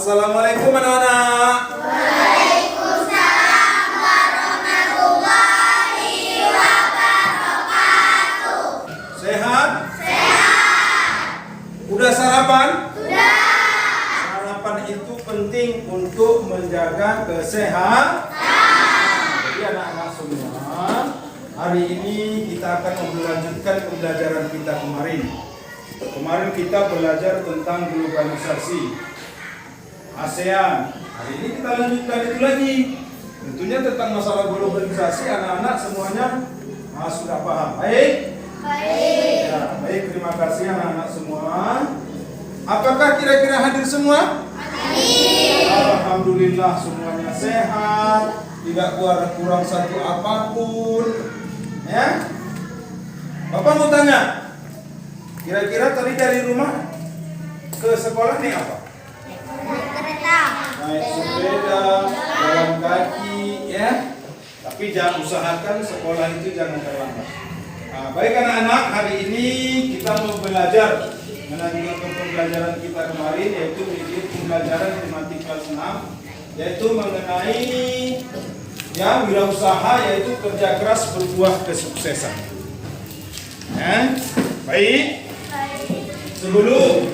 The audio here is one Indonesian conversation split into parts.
Assalamualaikum anak-anak. Waalaikumsalam warahmatullahi wabarakatuh. Sehat? Sehat. Udah sarapan? Sudah. Sarapan itu penting untuk menjaga kesehatan. Jadi anak-anak semua, hari ini kita akan melanjutkan pembelajaran kita kemarin. Kemarin kita belajar tentang globalisasi ASEAN. Hari ini kita lanjutkan itu lagi. Tentunya tentang masalah globalisasi anak-anak semuanya sudah paham. Baik? Baik. Ya, baik, terima kasih anak-anak semua. Apakah kira-kira hadir semua? Amin. Alhamdulillah semuanya sehat, tidak kurang satu apapun. Ya? Bapak mau tanya, kira-kira tadi dari rumah ke sekolah nih apa? Kereta. Naik sepeda, jalan kaki, ya. Tapi jangan usahakan sekolah itu jangan terlambat. Nah, baik anak-anak, hari ini kita mau belajar melanjutkan pembelajaran kita kemarin, yaitu pembelajaran tematik kelas 6, yaitu mengenai ya wirausaha, yaitu kerja keras berbuah kesuksesan. Ya, baik. Sebelum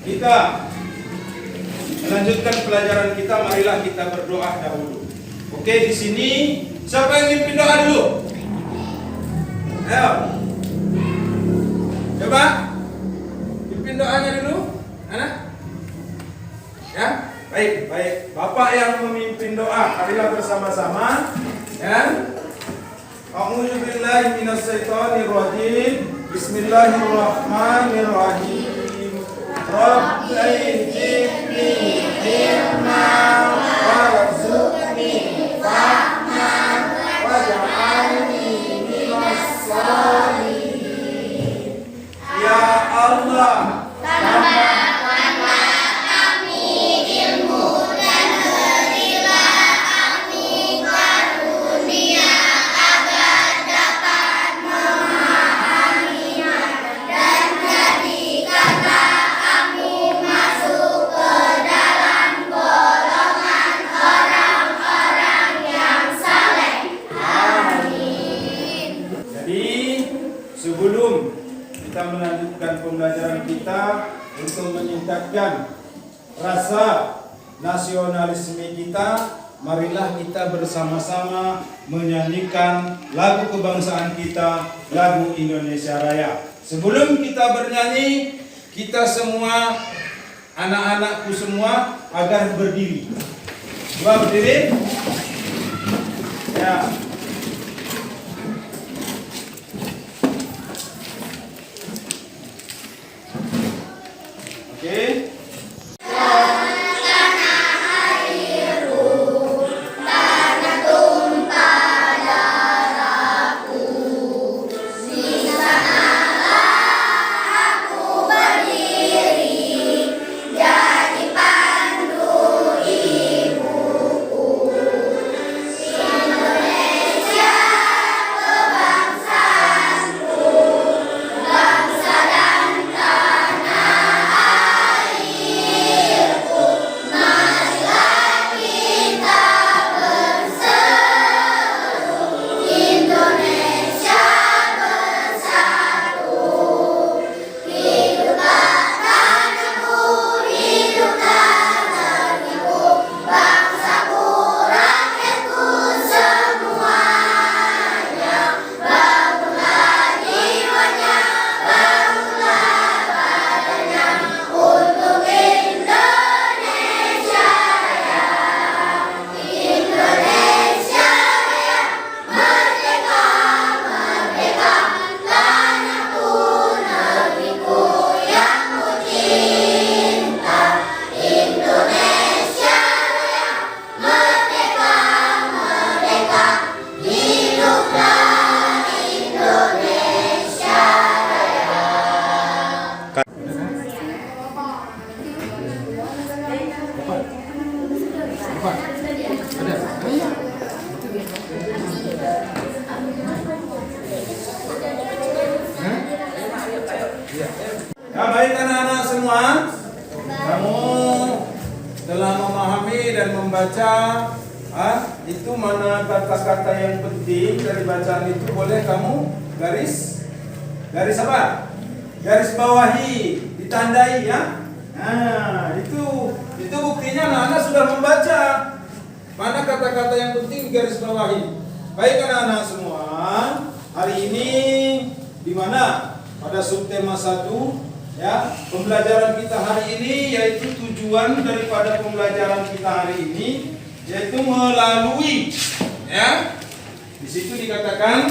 kita melanjutkan pelajaran kita, marilah kita berdoa dahulu. Oke, di sini siapa yang mimpin doa dulu? Ayo, coba pimpin doanya dulu, anak. Ya, baik, baik. Bapak yang memimpin doa, marilah bersama-sama. Ya. A'udzu billahi minasyaitonir rajim. Bismillahirrahmanirrahim. Rabbi zidni ilman warzuqni fahman waj'alni minas sholihin. Ya Allah, Tambahkanlah kami ilmu dan berilah kami karunia agar dapat memahaminya, dan jadikanlah kami masuk ke dalam golongan orang-orang yang saleh. Amin. jadi sebelum kita melanjutkan pembelajaran kita untuk meningkatkan rasa nasionalisme kita, marilah kita bersama-sama menyanyikan lagu kebangsaan kita, lagu Indonesia Raya. Sebelum kita bernyanyi, kita semua, anak-anakku semua, agar berdiri. Coba berdiri. Ya. Oke. Jadi pandu ibuku, Indonesia Setelah memahami dan membaca, itu mana kata-kata yang penting dari bacaan itu, boleh kamu garis apa? Garis bawahi, ditandai ya. Nah, itu buktinya anak-anak sudah membaca. Mana kata-kata yang penting garis bawahi. Baik anak-anak semua, hari ini di mana pada subtema 1 ya, pembelajaran kita hari ini yaitu tujuan daripada pembelajaran kita hari ini yaitu melalui ya. Di situ dikatakan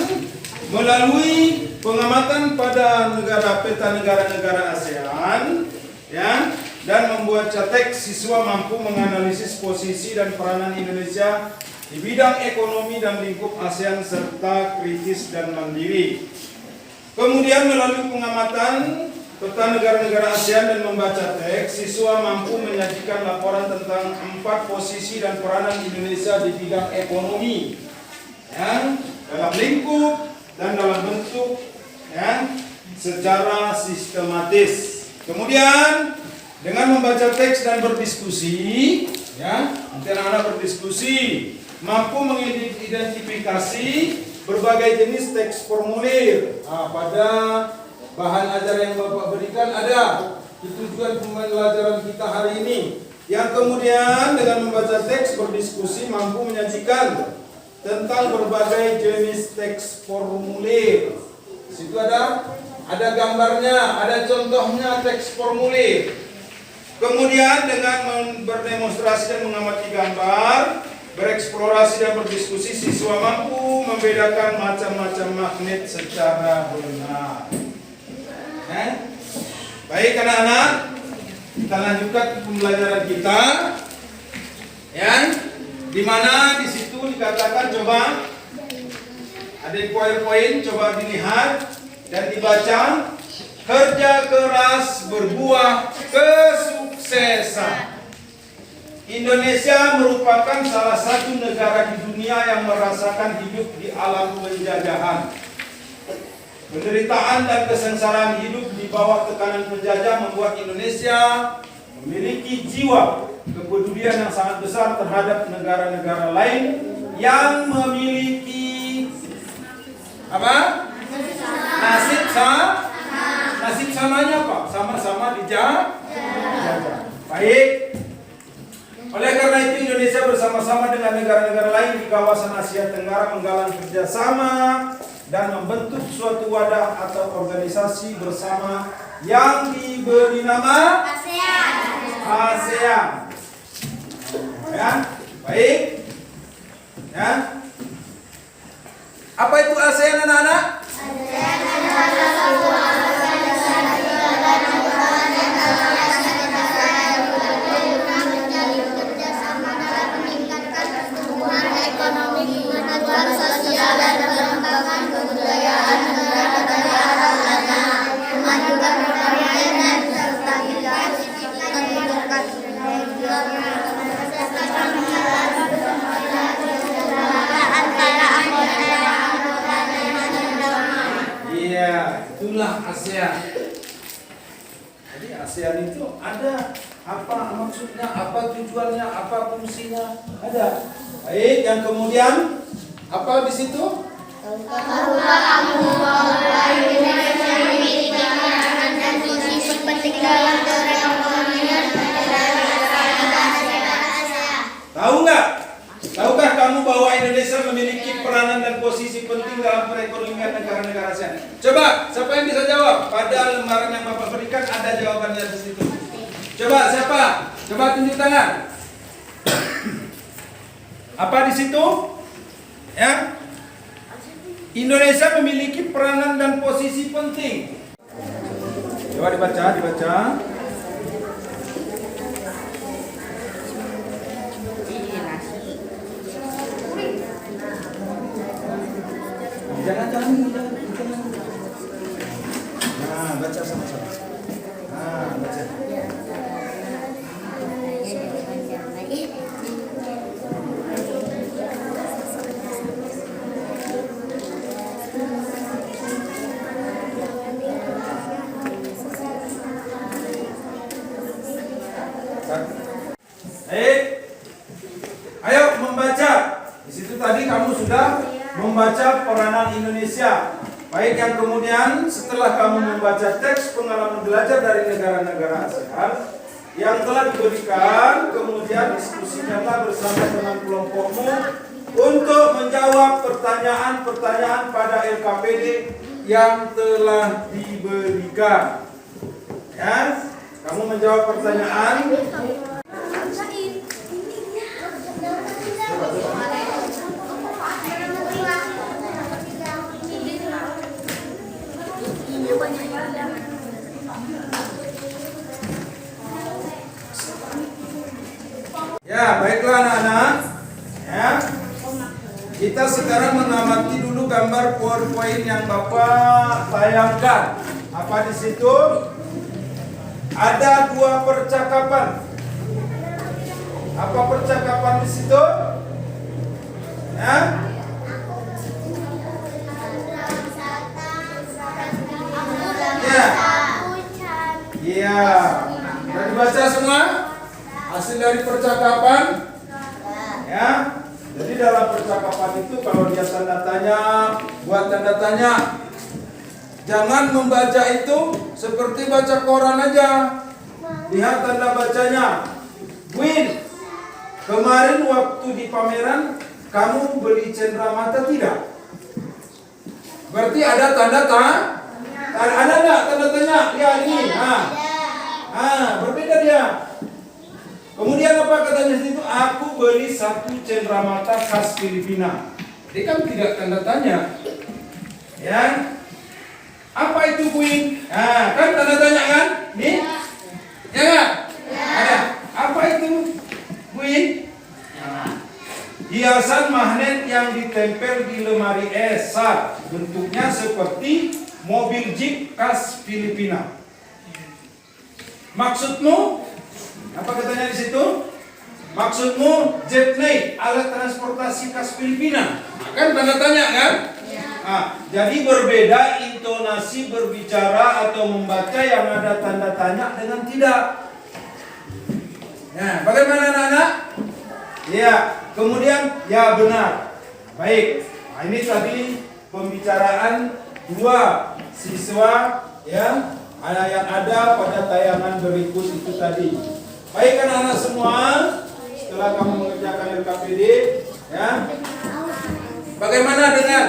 melalui pengamatan pada peta negara-negara ASEAN ya, dan membuat teks siswa mampu menganalisis posisi dan peranan Indonesia di bidang ekonomi dan lingkup ASEAN serta kritis dan mandiri. Kemudian melalui pengamatan peta negara-negara ASEAN dan membaca teks, siswa mampu menyajikan laporan tentang 4 posisi dan peranan Indonesia di bidang ekonomi ya, dalam lingkup dan dalam bentuk ya, secara sistematis. Kemudian dengan membaca teks dan berdiskusi ya, nanti anak-anak berdiskusi mampu mengidentifikasi berbagai jenis teks formulir. Pada bahan ajar yang Bapak berikan ada tujuan pembelajaran kita hari ini. Yang kemudian dengan membaca teks berdiskusi mampu menyajikan tentang berbagai jenis teks formulir. Di situ ada gambarnya, ada contohnya teks formulir. Kemudian dengan berdemonstrasi dan mengamati gambar, bereksplorasi dan berdiskusi, siswa mampu membedakan macam-macam magnet secara benar. Baik anak-anak, kita lanjutkan pembelajaran kita. Ya, di mana di situ dikatakan, coba ada poin-poin, coba dilihat dan dibaca. Kerja keras berbuah kesuksesan. Indonesia merupakan salah satu negara di dunia yang merasakan hidup di alam penjajahan. Penderitaan dan kesengsaraan hidup di bawah tekanan penjajah membuat Indonesia memiliki jiwa kepedulian yang sangat besar terhadap negara-negara lain yang memiliki apa? Nasib samanya Pak, sama-sama dijajah. Baik. Oleh karena itu Indonesia bersama-sama dengan negara-negara lain di kawasan Asia Tenggara menggalang kerjasama dan membentuk suatu wadah atau organisasi bersama yang diberi nama ASEAN. Ya, baik. Ya. Apa itu ASEAN anak-anak? Itulah ASEAN. Jadi ASEAN itu ada apa maksudnya, apa tujuannya, apa fungsinya, ada. Baik, yang kemudian apa di situ? Tahukah kamu bahwa Indonesia memiliki peran dan posisi penting dalam perekonomian ASEAN? Tahu nggak? Tahukah kamu bahwa Indonesia memiliki peranan dan posisi penting dalam perekonomian negara-negara ASEAN? Coba, siapa yang bisa jawab? Pada lembaran yang Bapak berikan ada jawabannya di situ. Coba, siapa? Coba tunjuk tangan. Apa di situ? Ya. Indonesia memiliki peranan dan posisi penting. Coba dibaca. Jangan. Nah, baca sama-sama. Nah, baca. Indonesia. Baik, yang kemudian setelah kamu membaca teks pengalaman belajar dari negara-negara ASEAN yang telah diberikan, kemudian diskusi nyata bersama dengan kelompokmu untuk menjawab pertanyaan-pertanyaan pada LKPD yang telah diberikan. Ya, kamu menjawab pertanyaan. Ya, baiklah anak-anak. Ya. Kita sekarang mengamati dulu gambar PowerPoint yang Bapak tayangkan. Apa di situ? Ada 2 percakapan. Apa percakapan di situ? Ya? Ya. Iya. Sudah dibaca semua? Hasil dari percakapan? Ya. Jadi dalam percakapan itu kalau dia tanda tanya, buat tanda tanya. Jangan membaca itu seperti baca koran aja. Lihat tanda bacanya. Win, kemarin waktu di pameran kamu beli cenderamata tidak? Berarti ada tanda tanya. Ada nggak tanda tanya? Ya ini. Berbeda dia. Kemudian apa katanya situ? Aku beli 1 cenderamata khas Filipina. Jadi kan tidak tanda tanya. Ya. Apa itu Queen? Kan tanda tanya kan? Nih? Ya nggak? Ada. Apa itu Queen? Hiasan magnet yang ditempel di lemari es. Bentuknya seperti mobil jeep khas Filipina. Maksudmu? Apa katanya di situ? Maksudmu jeepney, alat transportasi khas Filipina. Kan tanda tanya kan? Jadi berbeda intonasi berbicara atau membaca yang ada tanda tanya dengan tidak. Nah, bagaimana anak-anak? Ya, kemudian ya benar. Baik. Nah, ini tadi pembicaraan 2 siswa ya, yang ada pada tayangan berikut itu tadi. Baik anak-anak semua, setelah kamu mengerjakan LKPD, ya, bagaimana dengan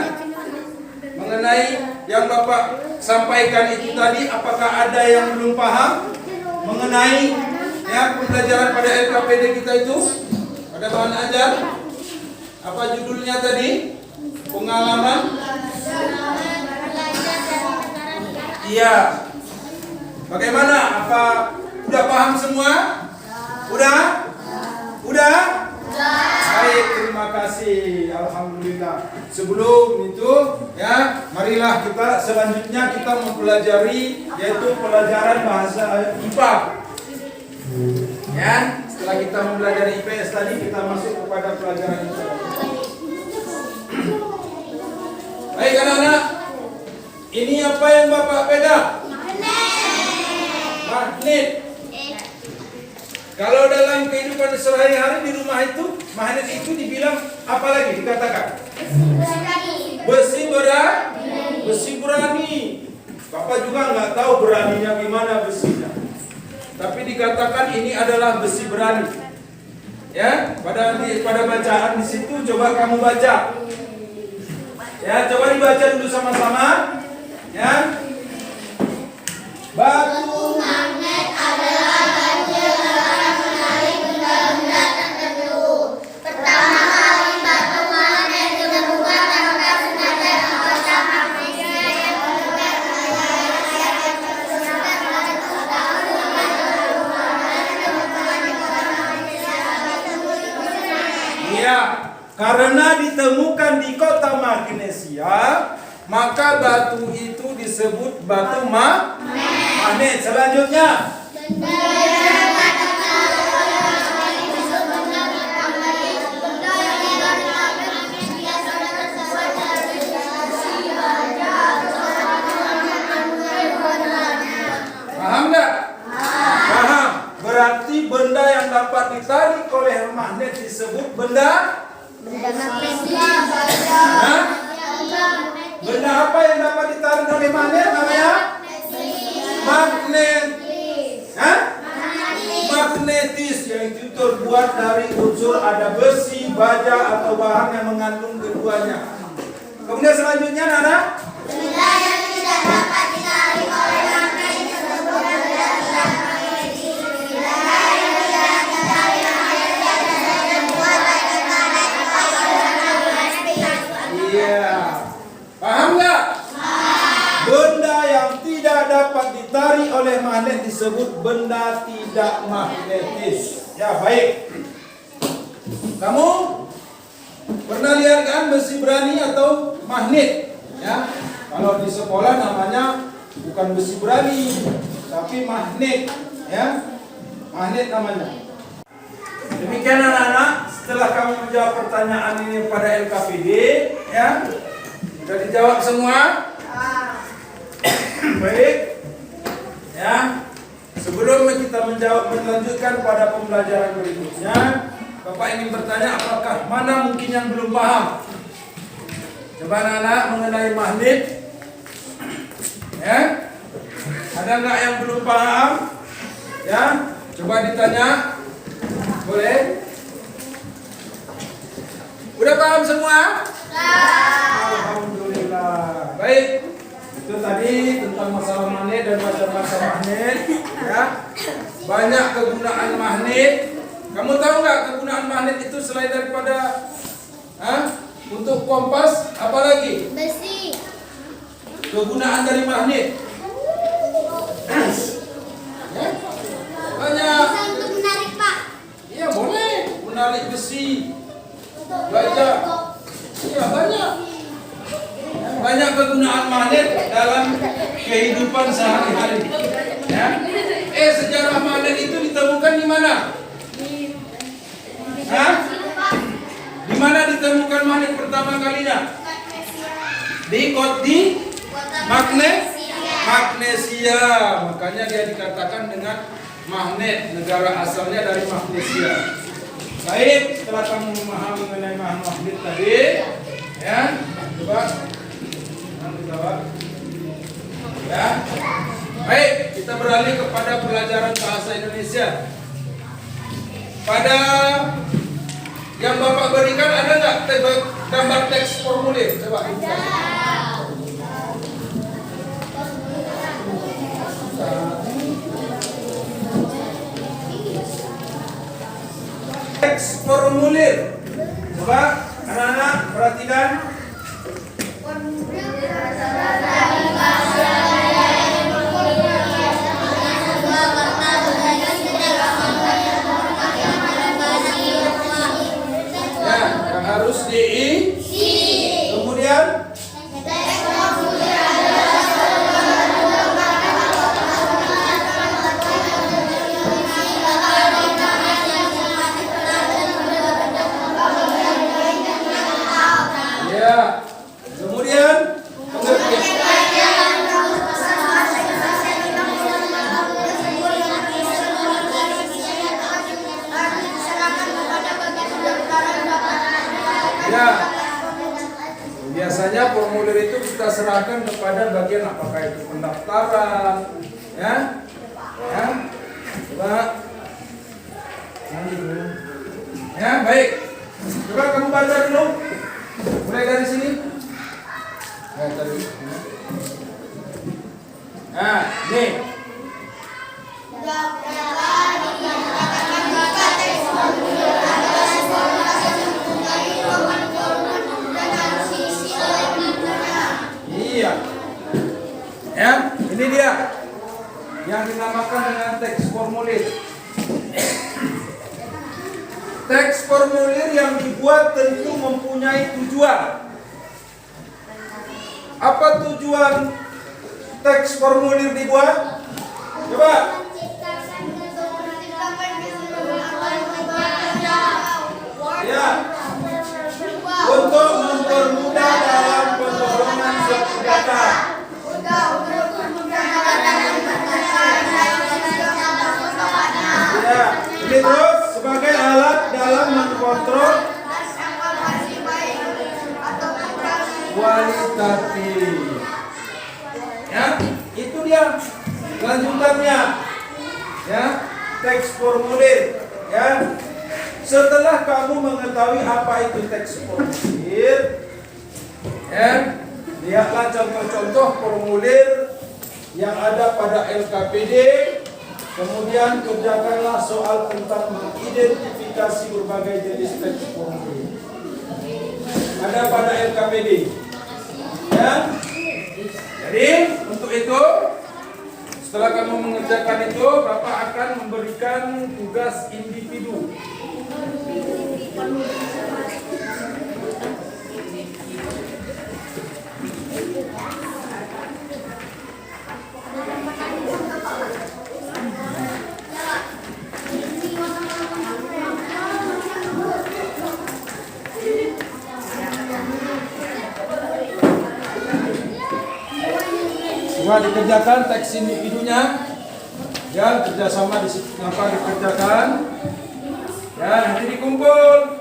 mengenai yang Bapak sampaikan itu tadi? Apakah ada yang belum paham mengenai ya pembelajaran pada LKPD kita itu? Pada bahan ajar? Apa judulnya tadi? Pengalaman? Iya. Bagaimana? Apa udah paham semua? Udah? Baik, terima kasih. Alhamdulillah. Sebelum itu ya, marilah kita selanjutnya kita mempelajari yaitu pelajaran bahasa IPA. Ya, setelah kita mempelajari IPS tadi kita masuk kepada pelajaran IPA. Baik anak-anak. Ini apa yang Bapak pegang? Magnet. Kalau dalam kehidupan sehari-hari di rumah itu, magnet itu dibilang apa lagi dikatakan? Besi berani. Besi berani. Bapak juga nggak tahu beraninya gimana besinya. Tapi dikatakan ini adalah besi berani. Ya, pada bacaan di situ coba kamu baca. Ya, coba dibaca dulu sama-sama. Ya. Batu Magnet adalah batu yang dapat menarik benda-benda tertentu. Pertama kali batu magnet ditemukan tanpa sengaja anggota magnesnya yang bergerak Iya, karena ditemukan di kota Magnesia, maka batu itu disebut batu magnet. Selanjutnya, paham nggak? Paham. Berarti benda yang dapat ditarik oleh magnet disebut benda? Hah? Benda apa yang dapat ditarik oleh magnet namanya? Magnet. Hah? Magnetis, yaitu terbuat dari unsur ada besi, baja atau bahan yang mengandung keduanya. Kemudian selanjutnya Nana, Benda yang tidak dapat ditarik oleh magnet disebut benda tidak magnetis. Benda yang tidak ditarik magnet biasanya terbuat dari karet atau plastik. iya, paham nggak? Benda yang tidak dapat ditarik oleh magnet disebut benda tidak magnetis. Ya baik. Kamu pernah lihat kan besi berani atau magnet? Ya, kalau di sekolah namanya bukan besi berani, tapi magnet. Ya, magnet namanya. Demikian anak-anak, setelah kamu menjawab pertanyaan ini pada LKPD, ya, sudah dijawab semua. Baik, ya. Sebelum kita melanjutkan pada pembelajaran berikutnya, Bapak ingin bertanya apakah mana mungkin yang belum paham? Coba anak-anak mengenai magnet, ya. Ada nggak yang belum paham? Ya, coba ditanya. Boleh? Udah paham semua? Alhamdulillah. Baik. Itu tadi tentang masalah magnet dan macam-macam magnet, ya. Banyak kegunaan magnet. Kamu tahu nggak kegunaan magnet itu selain daripada untuk kompas, apa lagi? Besi. Kegunaan dari magnet. Ya? Banyak. Bisa untuk menarik, Pak. Iya boleh. Menarik besi. Baja. Iya banyak. Banyak kegunaan magnet dalam kehidupan sehari-hari. Ya. Sejarah magnet itu ditemukan di mana? Hah? Di mana ditemukan magnet pertama kalinya? Di Magnesia. Makanya dia dikatakan dengan magnet. Negara asalnya dari Magnesia. Baik, setelah kamu memahami mengenai magnet tadi, ya, coba jawab. Ya. Baik, kita beralih kepada pelajaran bahasa Indonesia. Pada yang Bapak berikan ada nggak gambar teks formulir? Coba. Teks formulir. Coba anak-anak perhatikan. Ya, yang harus diisi. Kemudian ya. Kemudian ya. Biasanya formulir itu kita serahkan kepada bagian apakah itu pendaftaran, ya. Ya. Coba. Ya, baik. Coba kamu baca dulu. Mulai dari sini. Nah, nih. Iya. Ya, ini dia yang dinamakan dengan teks formulir. Teks formulir yang dibuat tentu mempunyai tujuan. Apa tujuan teks formulir dibuat? Coba. Ya. Untuk mempermudah dalam pengeboran suatu data. Ya, ini terus sebagai alat dalam mengkontrol kualitatif. formulir, ya. Setelah kamu mengetahui apa itu teks formulir, ya, lihatlah contoh-contoh formulir yang ada pada LKPD. Kemudian kerjakanlah soal tentang mengidentifikasi berbagai jenis teks formulir. Ada pada LKPD. Ya. Jadi untuk itu, setelah kamu mengerjakan itu, Bapak akan memberikan tugas individu. Coba dikerjakan teks individunya, ya, kerjasama di situ apa dikerjakan, ya, nanti dikumpul.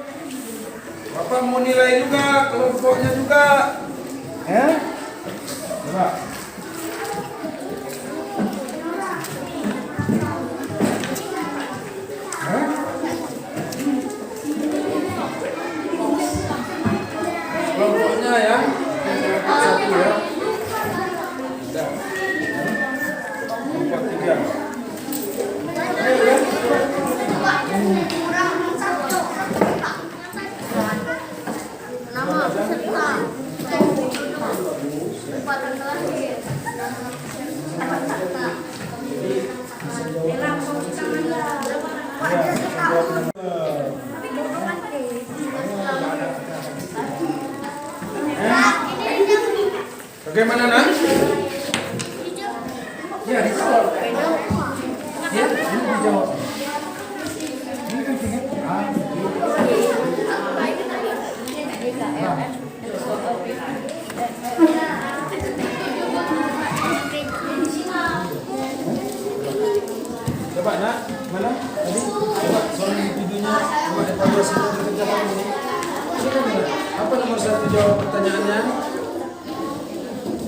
Bapak mau nilai juga, kelompoknya juga, ya, coba. Kelompoknya ya, satu ya. Kelompok 3. Bagaimana, Nak? Ya, dijawab. Ya, ini dijawab. Ini penting Coba, Nak, mana? Tadi coba soal individunya, coba evaluasi kerjaan ini. Apa nomor 1 jawab pertanyaannya?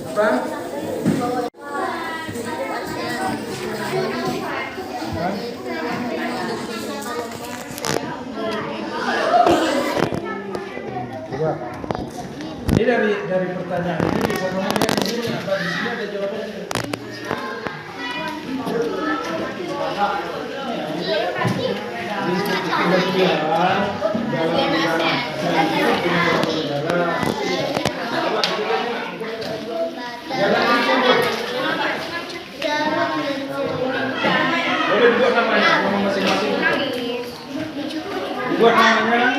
Apa? Ini dari pertanyaan ini bisa ngomongnya ini apa di sini ada jawabannya. Boleh buat namanya, nama masing-masing. Buat namanya.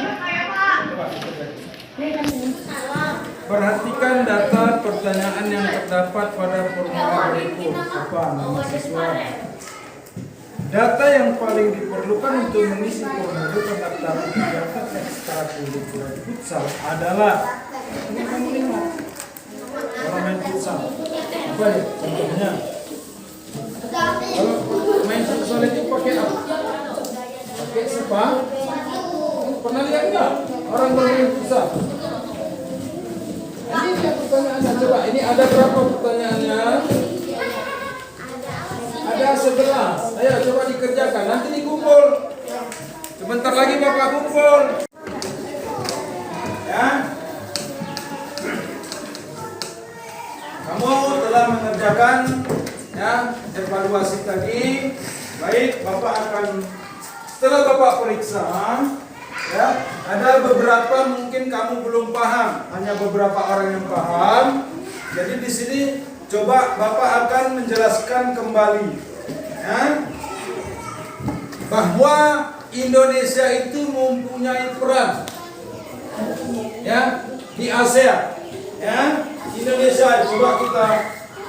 Perhatikan data pertanyaan yang terdapat pada formulir berikut. Apa nama siswa? Data yang paling diperlukan untuk mengisi formulir pendaftaran kegiatan ekstrakurikuler futsal adalah ini kamu lihat orang main futsal. Apa ya contohnya? Kalau main futsal itu pakai apa? Pakai sepatu. Pernah lihat nggak orang bermain futsal? Ini dia pertanyaannya, coba ini ada berapa pertanyaannya? Ada 11. Ayo coba dikerjakan, nanti dikumpul. Sebentar lagi Bapak kumpul. Ya. Kamu telah mengerjakan ya evaluasi tadi. Baik, Bapak akan setelah Bapak periksa ya, ada beberapa mungkin kamu belum paham, hanya beberapa orang yang paham. Jadi di sini coba Bapak akan menjelaskan kembali ya, bahwa Indonesia itu mempunyai peran ya di ASEAN. Ya, Indonesia coba kita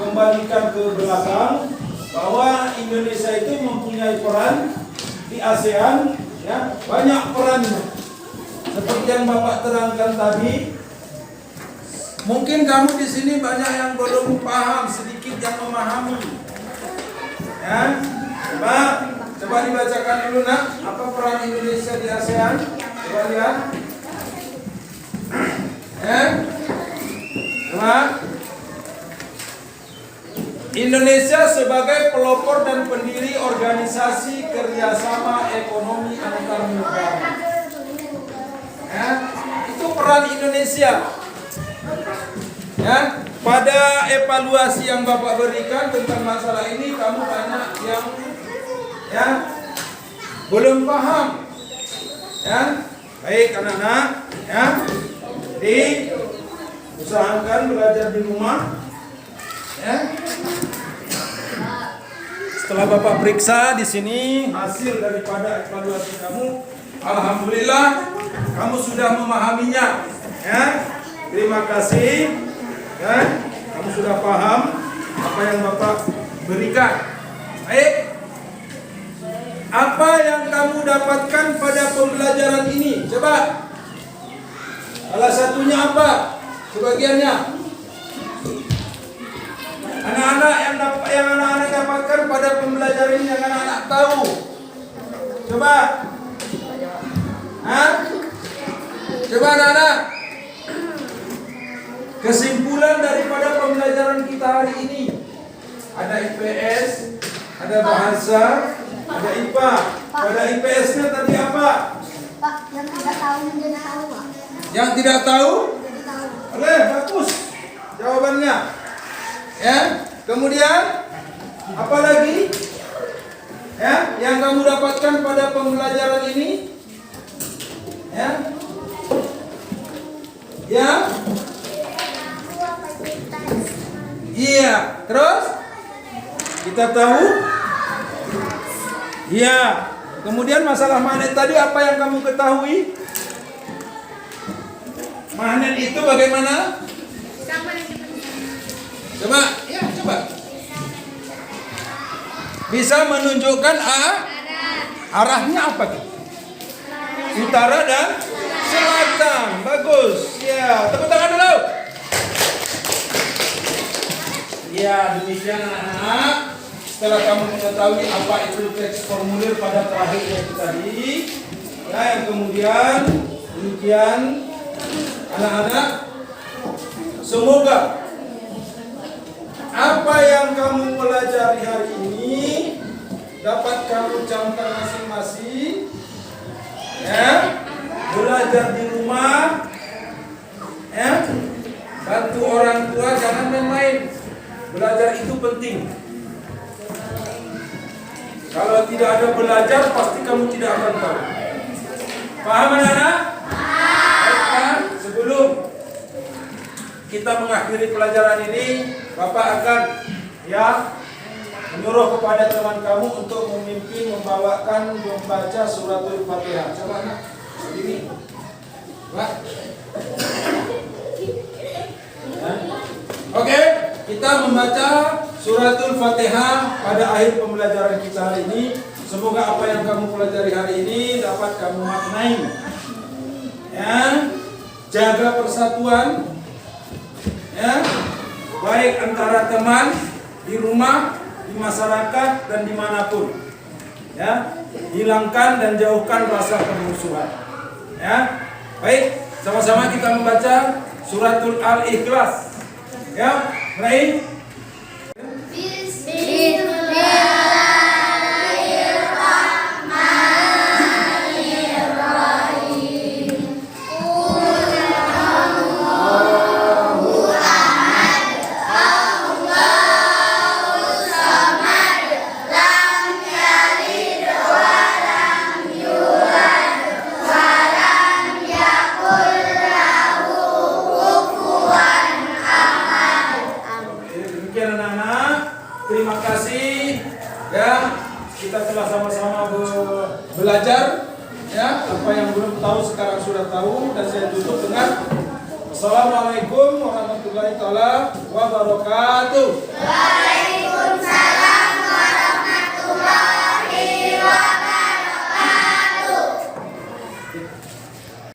kembalikan ke belakang bahwa Indonesia itu mempunyai peran di ASEAN. Ya, banyak perannya. Seperti yang Bapak terangkan tadi, mungkin kamu di sini banyak yang belum paham, sedikit yang memahami. Ya, coba dibacakan dulu, Nak, apa peran Indonesia di ASEAN? Coba lihat. Coba. Indonesia sebagai pelopor dan pendiri organisasi kerjasama ekonomi antar negara. Ya, itu peran Indonesia. Ya, pada evaluasi yang Bapak berikan tentang masalah ini, kamu banyak yang ya belum paham. Ya, baik anak-anak, ya, usahakan belajar di rumah. Ya. Setelah Bapak periksa di sini hasil daripada evaluasi kamu, alhamdulillah kamu sudah memahaminya. Ya, terima kasih. Ya, kamu sudah paham apa yang Bapak berikan. Baik. Apa yang kamu dapatkan pada pembelajaran ini? Coba. Salah satunya apa? Sebagiannya. Anak-anak yang anak-anak dapatkan pada pembelajaran ini yang anak-anak tahu. Coba. Hah? Coba anak-anak. Kesimpulan daripada pembelajaran kita hari ini. Ada IPS, ada bahasa, ada IPA. Pada IPS-nya tadi apa? Pak, yang tidak tahu menjadi tahu, Pak. Yang tidak tahu? Jadi tahu. Oke, bagus jawabannya. Ya, kemudian apa lagi? Ya, yang kamu dapatkan pada pembelajaran ini? Ya. Ya. Iya, terus kita tahu? Iya. Kemudian masalah magnet tadi apa yang kamu ketahui? Magnet itu bagaimana? Coba, ya coba. Bisa menunjukkan arahnya apa? Utara dan selatan. Bagus. Ya, tepuk tangan dulu. Ya, demikian anak-anak. Setelah kamu mengetahui apa itu teks formulir pada terakhir yaitu tadi, ya, yang kemudian demikian anak-anak. Semoga apa yang kamu pelajari hari ini dapat kamu camkan masing-masing. Ya, belajar di rumah. Ya, bantu orang tua, jangan main-main. Belajar itu penting. Kalau tidak ada belajar, pasti kamu tidak akan tahu. Paham anak-anak? Baiklah, sebelum kita mengakhiri pelajaran ini, Bapak akan ya menyuruh kepada teman kamu untuk memimpin membawakan membaca suratul Fatihah. Coba nak, ini, Pak. Ya. Oke, kita membaca suratul Fatihah pada akhir pembelajaran kita hari ini. Semoga apa yang kamu pelajari hari ini dapat kamu maknai. Ya, jaga persatuan. Ya, baik antara teman, di rumah, di masyarakat, dan dimanapun. Ya, hilangkan dan jauhkan rasa permusuhan. Ya, baik, sama-sama kita membaca suratul Al-Ikhlas. Ya, mulai. Terima kasih ya, kita telah sama-sama belajar ya, apa yang belum tahu sekarang sudah tahu, dan saya tutup dengan Assalamualaikum warahmatullahi wabarakatuh.